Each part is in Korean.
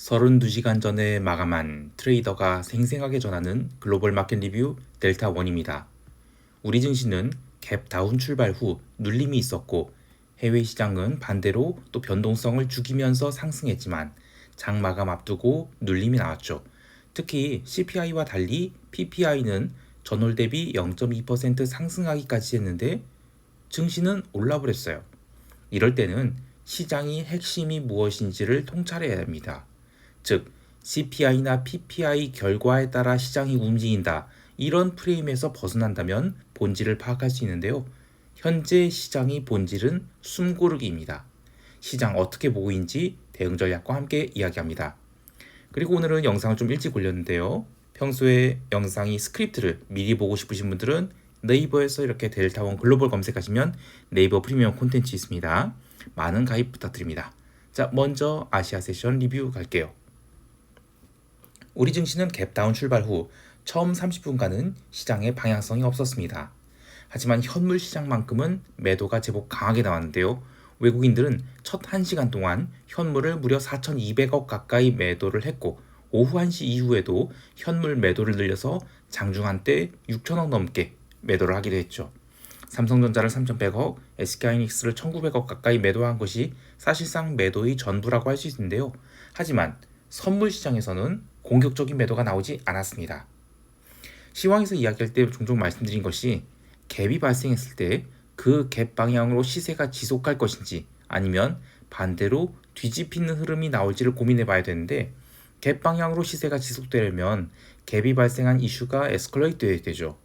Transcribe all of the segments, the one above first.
32시간 전에 마감한 트레이더가 생생하게 전하는 글로벌 마켓 리뷰 델타원입니다. 우리 증시는 갭 다운 출발 후 눌림이 있었고 해외 시장은 반대로 또 변동성을 죽이면서 상승했지만 장 마감 앞두고 눌림이 나왔죠. 특히 CPI와 달리 PPI는 전월 대비 0.2% 상승하기까지 했는데 증시는 올라버렸어요. 이럴 때는 시장이 핵심이 무엇인지를 통찰해야 합니다. 즉, CPI나 PPI 결과에 따라 시장이 움직인다. 이런 프레임에서 벗어난다면 본질을 파악할 수 있는데요. 현재 시장의 본질은 숨고르기입니다. 시장 어떻게 보고 있는지 대응 전략과 함께 이야기합니다. 그리고 오늘은 영상을 좀 일찍 올렸는데요. 평소에 영상이 스크립트를 미리 보고 싶으신 분들은 네이버에서 이렇게 델타원 글로벌 검색하시면 네이버 프리미엄 콘텐츠 있습니다. 많은 가입 부탁드립니다. 자, 먼저 아시아 세션 리뷰 갈게요. 우리 증시는 갭다운 출발 후 처음 30분간은 시장에 방향성이 없었습니다. 하지만 현물 시장만큼은 매도가 제법 강하게 나왔는데요. 외국인들은 첫 1시간 동안 현물을 무려 4,200억 가까이 매도를 했고 오후 1시 이후에도 현물 매도를 늘려서 장중 한때 6천억 넘게 매도를 하기도 했죠. 삼성전자를 3,100억, SK하이닉스를 1,900억 가까이 매도한 것이 사실상 매도의 전부라고 할 수 있는데요. 하지만 선물 시장에서는 공격적인 매도가 나오지 않았습니다. 시황에서 이야기할 때 종종 말씀드린 것이 갭이 발생했을 때 그 갭 방향으로 시세가 지속할 것인지 아니면 반대로 뒤집히는 흐름이 나올지를 고민해 봐야 되는데 갭 방향으로 시세가 지속되려면 갭이 발생한 이슈가 에스컬레이트 돼야 되죠.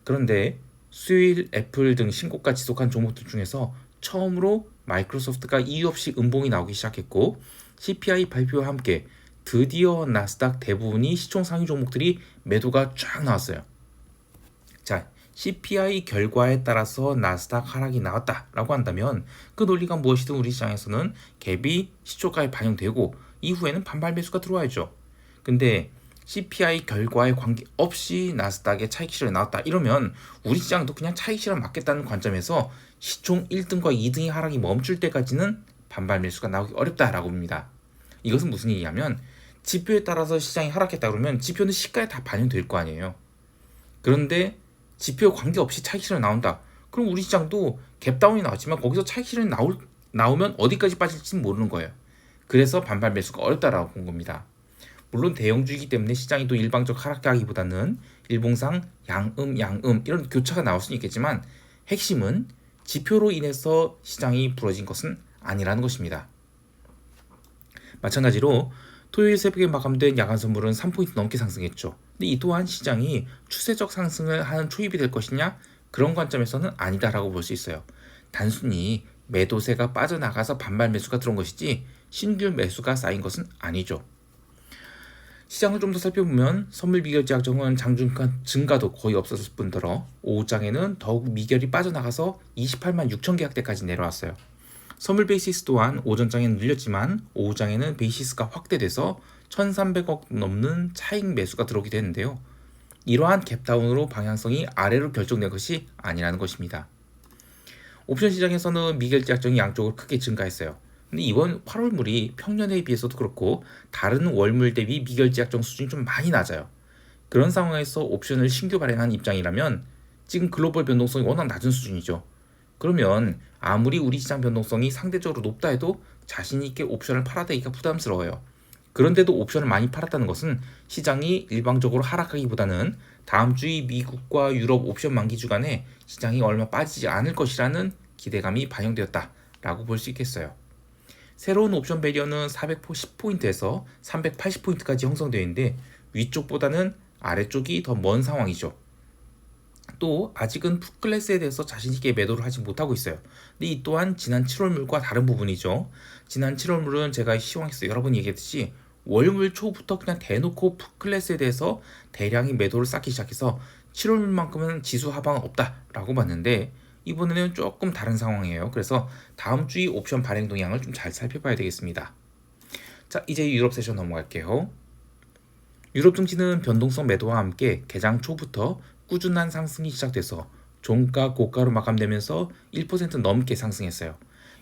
그런데 수요일 애플 등 신고가 지속한 종목들 중에서 처음으로 마이크로소프트가 이유 없이 음봉이 나오기 시작했고 CPI 발표와 함께 드디어 나스닥 대부분이 시총 상위 종목들이 매도가 쫙 나왔어요. 자, CPI 결과에 따라서 나스닥 하락이 나왔다라고 한다면 그 논리가 무엇이든 우리 시장에서는 갭이 시초가에 반영되고 이후에는 반발 매수가 들어와야죠. 근데 CPI 결과에 관계없이 나스닥에 차익 실현이 나왔다 이러면 우리 시장도 그냥 차익 실현 맞겠다는 관점에서 시총 1등과 2등의 하락이 멈출 때까지는 반발 매수가 나오기 어렵다라고 봅니다. 이것은 무슨 얘기냐면 지표에 따라서 시장이 하락했다 그러면 지표는 시가에 다 반영될 거 아니에요. 그런데 지표 관계없이 차익 실현이 나온다. 그럼 우리 시장도 갭다운이 나왔지만 거기서 차익 실현이 나오면 어디까지 빠질지는 모르는 거예요. 그래서 반발 매수가 어렵다라고 본 겁니다. 물론 대형주이기 때문에 시장이 또 일방적 하락하기보다는 일봉상 양음 이런 교차가 나올 수는 있겠지만 핵심은 지표로 인해서 시장이 부러진 것은 아니라는 것입니다. 마찬가지로 토요일 새벽에 마감된 야간 선물은 3포인트 넘게 상승했죠. 근데 이 또한 시장이 추세적 상승을 하는 초입이 될 것이냐? 그런 관점에서는 아니다라고 볼 수 있어요. 단순히 매도세가 빠져나가서 반발 매수가 들어온 것이지 신규 매수가 쌓인 것은 아니죠. 시장을 좀 더 살펴보면 선물 미결제 약정은 장중간 증가도 거의 없었을 뿐더러 오후장에는 더욱 미결이 빠져나가서 28만 6천 계약대까지 내려왔어요. 선물 베이시스 또한 오전장에는 늘렸지만 오후장에는 베이시스가 확대돼서 1,300억 넘는 차익 매수가 들어오게 되는데요. 이러한 갭다운으로 방향성이 아래로 결정된 것이 아니라는 것입니다. 옵션 시장에서는 미결제 약정이 양쪽으로 크게 증가했어요. 근데 이번 8월물이 평년에 비해서도 그렇고 다른 월물 대비 미결제 약정 수준이 좀 많이 낮아요. 그런 상황에서 옵션을 신규 발행한 입장이라면 지금 글로벌 변동성이 워낙 낮은 수준이죠. 그러면 아무리 우리 시장 변동성이 상대적으로 높다 해도 자신 있게 옵션을 팔아대기가 부담스러워요. 그런데도 옵션을 많이 팔았다는 것은 시장이 일방적으로 하락하기보다는 다음 주의 미국과 유럽 옵션 만기 주간에 시장이 얼마 빠지지 않을 것이라는 기대감이 반영되었다라고 볼 수 있겠어요. 새로운 옵션 배리어는 410포인트에서 380포인트까지 형성되어 있는데 위쪽보다는 아래쪽이 더 먼 상황이죠. 또 아직은 풋클래스에 대해서 자신있게 매도를 하지 못하고 있어요. 근데 이 또한 지난 7월물과 다른 부분이죠. 지난 7월물은 제가 시황에서 여러 번 얘기했듯이 월물 초부터 그냥 대놓고 풋클래스에 대해서 대량의 매도를 쌓기 시작해서 7월물만큼은 지수 하방은 없다라고 봤는데 이번에는 조금 다른 상황이에요. 그래서 다음 주의 옵션 발행 동향을 좀 잘 살펴봐야 되겠습니다. 자, 이제 유럽 세션 넘어갈게요. 유럽 증시는 변동성 매도와 함께 개장 초부터 꾸준한 상승이 시작돼서 종가 고가로 마감되면서 1% 넘게 상승했어요.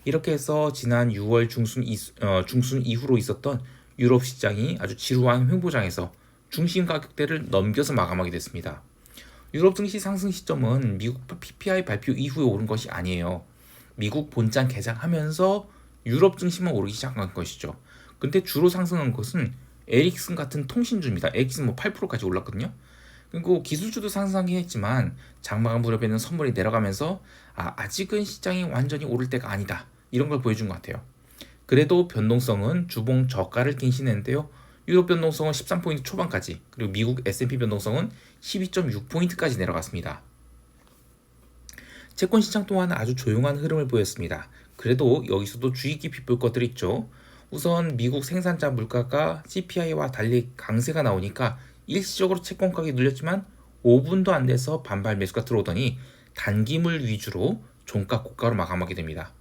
이렇게 해서 지난 6월 중순 이후로 있었던 유럽 시장이 아주 지루한 횡보장에서 중심 가격대를 넘겨서 마감하게 됐습니다. 유럽 증시 상승 시점은 미국 PPI 발표 이후에 오른 것이 아니에요. 미국 본장 개장하면서 유럽 증시만 오르기 시작한 것이죠. 근데 주로 상승한 것은 에릭슨 같은 통신주입니다. 에릭슨 8%까지 올랐거든요. 그리고 기술주도 상승하긴 했지만 장마감 무렵에는 선물이 내려가면서 아직은 시장이 완전히 오를 때가 아니다. 이런 걸 보여준 것 같아요. 그래도 변동성은 주봉 저가를 갱신했는데요. 유럽 변동성은 13포인트 초반까지, 그리고 미국 S&P 변동성은 12.6포인트까지 내려갔습니다. 채권 시장 또한 아주 조용한 흐름을 보였습니다. 그래도 여기서도 주의 깊이 볼 것들이 있죠. 우선 미국 생산자 물가가 CPI와 달리 강세가 나오니까 일시적으로 채권 가격이 눌렸지만 5분도 안 돼서 반발 매수가 들어오더니 단기물 위주로 종가 고가로 마감하게 됩니다.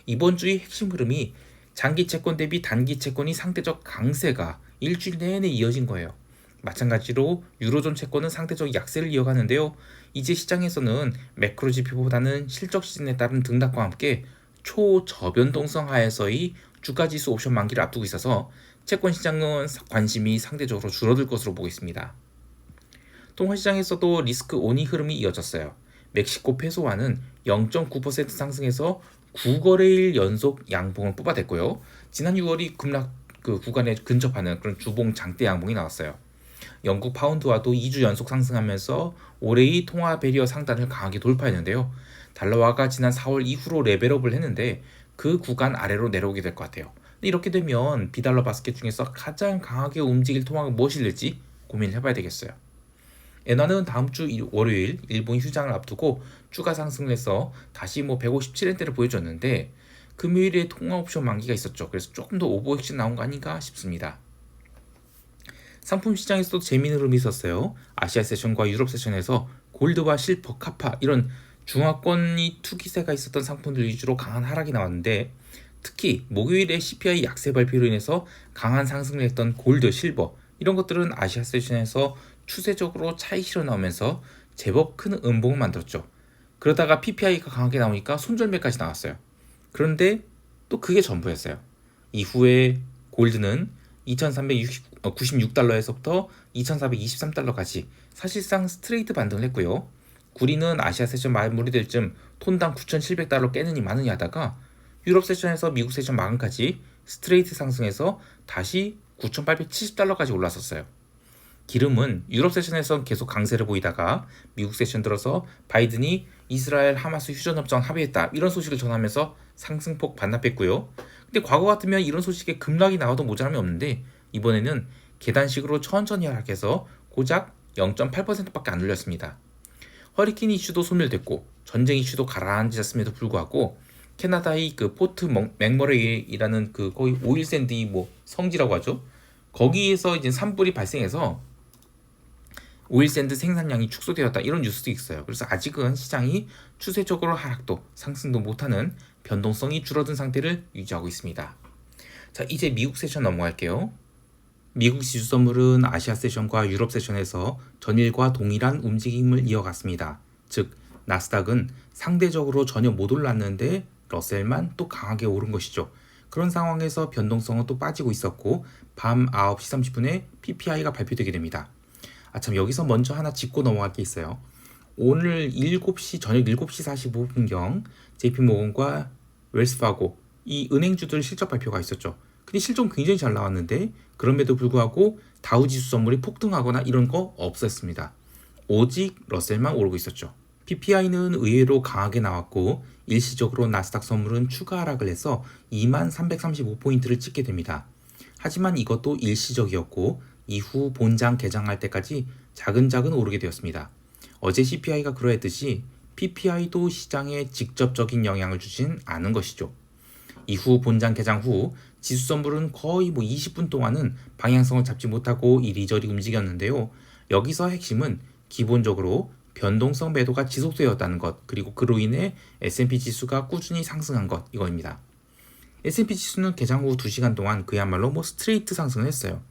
이번 주의 핵심 흐름이 장기 채권 대비 단기 채권이 상대적 강세가 일주일 내내 이어진 거예요. 마찬가지로 유로존 채권은 상대적 약세를 이어가는데요. 이제 시장에서는 매크로 지표보다는 실적 시즌에 따른 등락과 함께 초저변동성 하에서의 주가지수 옵션 만기를 앞두고 있어서 채권 시장은 관심이 상대적으로 줄어들 것으로 보고 있습니다. 통화시장에서도 리스크 온이 흐름이 이어졌어요. 멕시코 페소화는 0.9% 상승해서 9거래일 연속 양봉을 뽑아댔고요. 지난 6월이 급락 구간에 근접하는 그런 주봉 장대 양봉이 나왔어요. 영국 파운드화도 2주 연속 상승하면서 올해의 통화 배리어 상단을 강하게 돌파했는데요. 달러화가 지난 4월 이후로 레벨업을 했는데 그 구간 아래로 내려오게 될 것 같아요. 이렇게 되면 비달러 바스켓 중에서 가장 강하게 움직일 통화가 무엇일지 고민을 해봐야 되겠어요. 엔화는 다음 주 월요일 일본 휴장을 앞두고 추가 상승을 해서 다시 157엔대를 보여줬는데 금요일에 통화 옵션 만기가 있었죠. 그래서 조금 더 오버액션 나온 거 아닌가 싶습니다. 상품 시장에서도 재미있는 흐름이 있었어요. 아시아 세션과 유럽 세션에서 골드와 실버, 카파 이런 중화권이 투기세가 있었던 상품들 위주로 강한 하락이 나왔는데 특히 목요일에 CPI 약세 발표로 인해서 강한 상승을 했던 골드, 실버 이런 것들은 아시아 세션에서 추세적으로 차익 실어 나오면서 제법 큰 음봉을 만들었죠. 그러다가 PPI가 강하게 나오니까 손절매까지 나왔어요. 그런데 또 그게 전부였어요. 이후에 골드는 2,396달러에서부터 2,423달러까지 사실상 스트레이트 반등을 했고요. 구리는 아시아 세션 마무리될 쯤 톤당 9,700달러 깨느니 마느니 하다가 유럽 세션에서 미국 세션 마감까지 스트레이트 상승해서 다시 9,870달러까지 올랐었어요. 기름은 유럽 세션에서 계속 강세를 보이다가 미국 세션 들어서 바이든이 이스라엘 하마스 휴전협정 합의했다 이런 소식을 전하면서 상승폭 반납했고요. 근데 과거 같으면 이런 소식에 급락이 나와도 모자람이 없는데 이번에는 계단식으로 천천히 하락해서 고작 0.8%밖에 안 눌렸습니다. 허리케인 이슈도 소멸됐고 전쟁 이슈도 가라앉았음에도 불구하고 캐나다의 포트 맥머레이라는 거의 오일 샌드의 성지라고 하죠. 거기에서 이제 산불이 발생해서 오일샌드 생산량이 축소되었다 이런 뉴스도 있어요. 그래서 아직은 시장이 추세적으로 하락도 상승도 못하는 변동성이 줄어든 상태를 유지하고 있습니다. 자, 이제 미국 세션 넘어갈게요. 미국 지수 선물은 아시아 세션과 유럽 세션에서 전일과 동일한 움직임을 이어갔습니다. 즉 나스닥은 상대적으로 전혀 못 올랐는데 러셀만 또 강하게 오른 것이죠. 그런 상황에서 변동성은 또 빠지고 있었고 밤 9시 30분에 PPI가 발표되게 됩니다. 참 여기서 먼저 하나 짚고 넘어갈 게 있어요. 오늘 저녁 7시 45분경 JP모건과 웰스파고 이 은행주들 실적 발표가 있었죠. 근데 실적 굉장히 잘 나왔는데 그럼에도 불구하고 다우지수 선물이 폭등하거나 이런 거 없었습니다. 오직 러셀만 오르고 있었죠. PPI는 의외로 강하게 나왔고 일시적으로 나스닥 선물은 추가 하락을 해서 2335포인트를 찍게 됩니다. 하지만 이것도 일시적이었고 이후 본장 개장할 때까지 자근자근 오르게 되었습니다. 어제 CPI가 그러했듯이 PPI도 시장에 직접적인 영향을 주진 않은 것이죠. 이후 본장 개장 후 지수 선물은 거의 20분 동안은 방향성을 잡지 못하고 이리저리 움직였는데요. 여기서 핵심은 기본적으로 변동성 매도가 지속되었다는 것, 그리고 그로 인해 S&P 지수가 꾸준히 상승한 것 이거입니다. S&P 지수는 개장 후 2시간 동안 그야말로 스트레이트 상승을 했어요.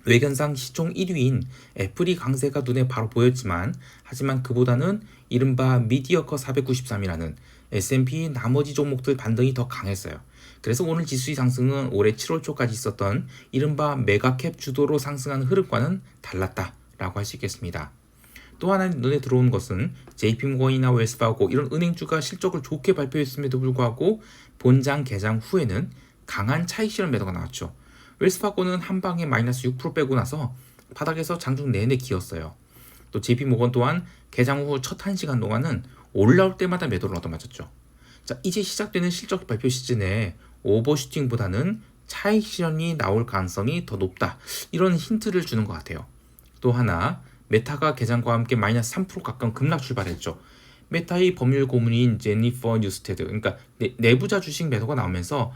외견상 시총 1위인 애플이 강세가 눈에 바로 보였지만 하지만 그보다는 이른바 미디어커 493이라는 S&P 나머지 종목들 반등이 더 강했어요. 그래서 오늘 지수의 상승은 올해 7월 초까지 있었던 이른바 메가캡 주도로 상승하는 흐름과는 달랐다라고 할 수 있겠습니다. 또 하나 눈에 들어온 것은 JP모건이나 웰스파고 이런 은행주가 실적을 좋게 발표했음에도 불구하고 본장 개장 후에는 강한 차익 실현 매도가 나왔죠. 웰스파고는 한 방에 마이너스 6% 빼고 나서 바닥에서 장중 내내 기었어요. 또 JP모건 또한 개장 후 첫 1시간 동안은 올라올 때마다 매도를 얻어맞았죠. 자, 이제 시작되는 실적 발표 시즌에 오버슈팅보다는 차익 실현이 나올 가능성이 더 높다. 이런 힌트를 주는 것 같아요. 또 하나, 메타가 개장과 함께 마이너스 3% 가까운 급락 출발했죠. 메타의 법률 고문인 제니퍼 뉴스테드, 그러니까 내부자 주식 매도가 나오면서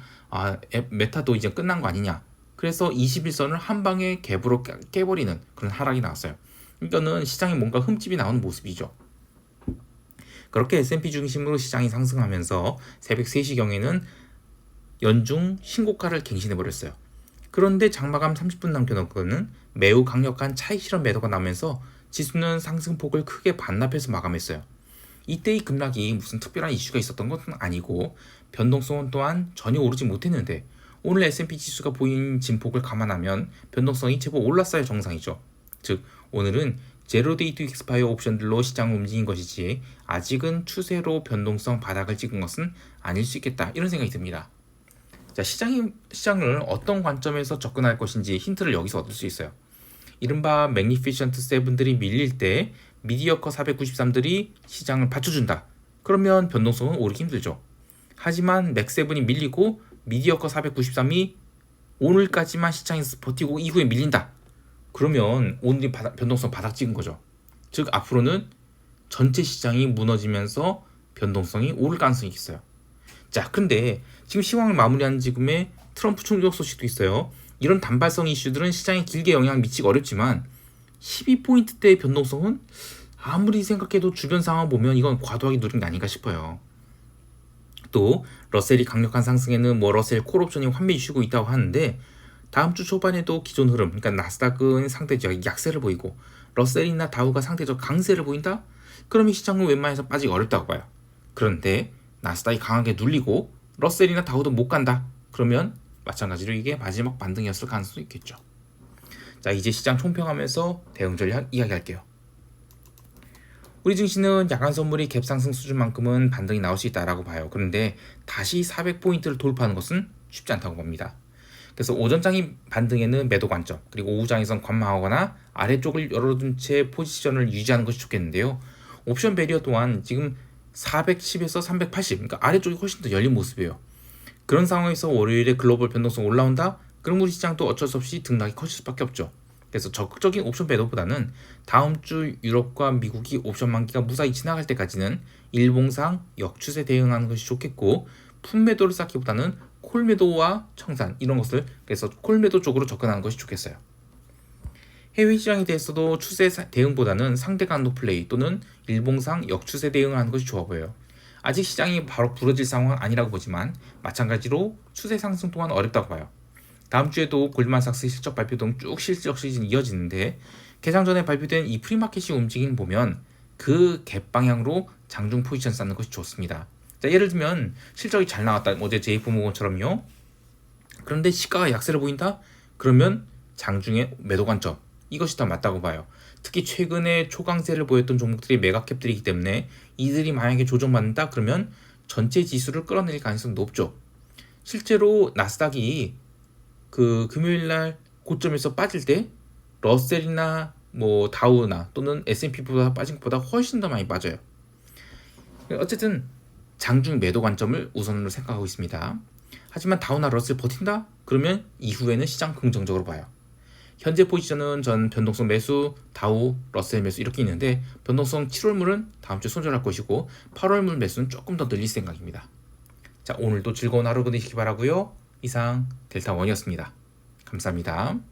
메타도 이제 끝난 거 아니냐. 그래서 21선을 한 방에 갭으로 깨버리는 그런 하락이 나왔어요. 이거는 시장에 뭔가 흠집이 나오는 모습이죠. 그렇게 S&P 중심으로 시장이 상승하면서 새벽 3시경에는 연중 신고가를 갱신해버렸어요. 그런데 장마감 30분 남겨놓고는 매우 강력한 차익 실현 매도가 나면서 지수는 상승폭을 크게 반납해서 마감했어요. 이때의 급락이 무슨 특별한 이슈가 있었던 것은 아니고 변동성은 또한 전혀 오르지 못했는데 오늘 S&P 지수가 보인 진폭을 감안하면 변동성이 제법 올랐어야 정상이죠. 즉 오늘은 제로 데이 투 익스파이어 옵션들로 시장을 움직인 것이지 아직은 추세로 변동성 바닥을 찍은 것은 아닐 수 있겠다 이런 생각이 듭니다. 자, 시장을 어떤 관점에서 접근할 것인지 힌트를 여기서 얻을 수 있어요. 이른바 매그니피션트 세븐들이 밀릴 때 미디어커 493들이 시장을 받쳐준다. 그러면 변동성은 오르기 힘들죠. 하지만 맥7이 밀리고 미디어커 493이 오늘까지만 시장에서 버티고 이후에 밀린다. 그러면 오늘이 변동성 바닥 찍은 거죠. 즉 앞으로는 전체 시장이 무너지면서 변동성이 오를 가능성이 있어요. 자, 근데 지금 시황을 마무리하는 지금의 트럼프 총격 소식도 있어요. 이런 단발성 이슈들은 시장에 길게 영향을 미치기 어렵지만 12포인트대의 변동성은 아무리 생각해도 주변 상황 보면 이건 과도하게 누린 게 아닌가 싶어요. 또 러셀이 강력한 상승에는 러셀 콜옵션이 환매해 주고 있다고 하는데 다음 주 초반에도 기존 흐름, 그러니까 나스닥은 상대적 약세를 보이고 러셀이나 다우가 상대적 강세를 보인다? 그러면 시장은 웬만해서 빠지기 어렵다고 봐요. 그런데 나스닥이 강하게 눌리고 러셀이나 다우도 못 간다. 그러면 마찬가지로 이게 마지막 반등이었을 가능성도 있겠죠. 자, 이제 시장 총평하면서 대응 전략 이야기할게요. 우리 증시는 야간 선물이 갭 상승 수준만큼은 반등이 나올 수 있다라고 봐요. 그런데 다시 400포인트를 돌파하는 것은 쉽지 않다고 봅니다. 그래서 오전장이 반등에는 매도 관점, 그리고 오후장에선 관망하거나 아래쪽을 열어둔 채 포지션을 유지하는 것이 좋겠는데요. 옵션 배리어 또한 지금 410에서 380, 그러니까 아래쪽이 훨씬 더 열린 모습이에요. 그런 상황에서 월요일에 글로벌 변동성 올라온다? 그럼 우리 시장도 어쩔 수 없이 등락이 커질 수밖에 없죠. 그래서 적극적인 옵션 매도보다는 다음 주 유럽과 미국이 옵션 만기가 무사히 지나갈 때까지는 일봉상 역추세 대응하는 것이 좋겠고 풋매도를 쌓기보다는 콜매도와 청산 이런 것을 그래서 콜매도 쪽으로 접근하는 것이 좋겠어요. 해외 시장에 대해서도 추세 대응보다는 상대 강도 플레이 또는 일봉상 역추세 대응하는 것이 좋아 보여요. 아직 시장이 바로 부러질 상황은 아니라고 보지만 마찬가지로 추세 상승 또한 어렵다고 봐요. 다음 주에도 골드만삭스 실적 발표 등 쭉 실적 시즌이 이어지는데 개장 전에 발표된 이 프리마켓이 움직임 보면 그 갭 방향으로 장중 포지션 쌓는 것이 좋습니다. 자, 예를 들면 실적이 잘 나왔다. 어제 JP모건처럼요. 그런데 시가가 약세를 보인다? 그러면 장중의 매도 관점. 이것이 더 맞다고 봐요. 특히 최근에 초강세를 보였던 종목들이 메가캡들이기 때문에 이들이 만약에 조정받는다? 그러면 전체 지수를 끌어내릴 가능성이 높죠. 실제로 나스닥이 그 금요일날 고점에서 빠질 때 러셀이나 다우나 또는 S&P보다 빠진 것보다 훨씬 더 많이 빠져요. 어쨌든 장중 매도 관점을 우선으로 생각하고 있습니다. 하지만 다우나 러셀 버틴다? 그러면 이후에는 시장 긍정적으로 봐요. 현재 포지션은 전 변동성 매수, 다우, 러셀 매수 이렇게 있는데 변동성 7월물은 다음 주에 손절할 것이고 8월물 매수는 조금 더 늘릴 생각입니다. 자, 오늘도 즐거운 하루 보내시기 바라고요. 이상 델타원이었습니다. 감사합니다.